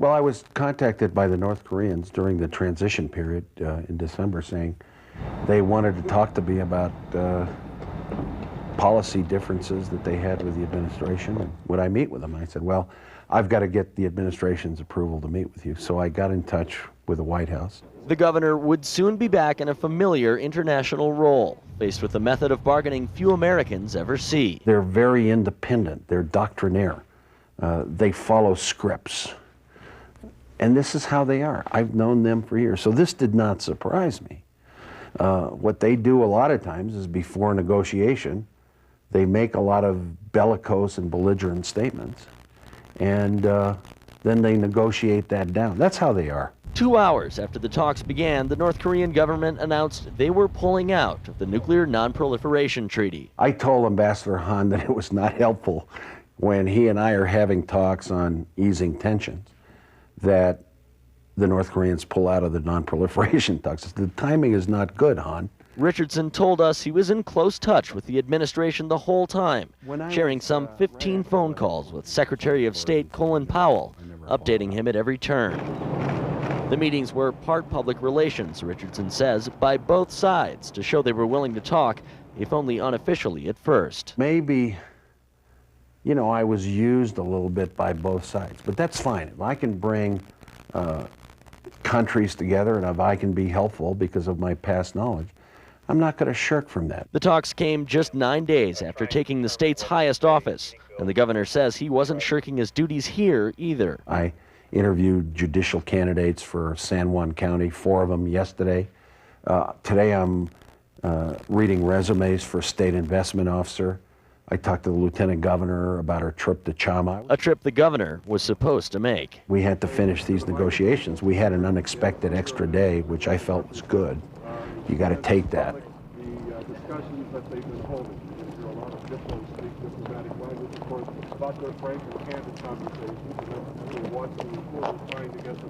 Well, I was contacted by the North Koreans during the transition period in December saying they wanted to talk to me about policy differences that they had with the administration, and would I meet with them? I said, well, I've got to get the administration's approval to meet with you. So I got in touch with the White House. The governor would soon be back in a familiar international role, faced with a method of bargaining few Americans ever see. They're very independent. They're doctrinaire. They follow scripts. And this is how they are. I've known them for years. So this did not surprise me. What they do a lot of times is before negotiation, they make a lot of bellicose and belligerent statements, and then they negotiate that down. That's how they are. 2 hours after the talks began, the North Korean government announced they were pulling out of the Nuclear Non-Proliferation Treaty. I told Ambassador Hahn that it was not helpful when he and I are having talks on easing tensions that the North Koreans pull out of the non-proliferation talks. The timing is not good, Hahn. Richardson told us he was in close touch with the administration the whole time, sharing some 15 phone calls with Secretary of State Colin Powell, updating him at every turn. The meetings were part public relations, Richardson says, by both sides to show they were willing to talk, if only unofficially at first. Maybe, you know, I was used a little bit by both sides, but that's fine. If I can bring countries together and if I can be helpful because of my past knowledge, I'm not going to shirk from that. The talks came just 9 days after taking the state's highest office, and the governor says he wasn't shirking his duties here either. I interviewed judicial candidates for San Juan County, 4 of them yesterday. Today I'm reading resumes for state investment officer. I talked to the lieutenant governor about her trip to Chama. A trip the governor was supposed to make. We had to finish these negotiations. We had an unexpected extra day, which I felt was good. You got to take that. The discussions that they've been holding, there are a lot of diplomatic language, of course, about their frank and candid conversations, and that's what we want to trying to get them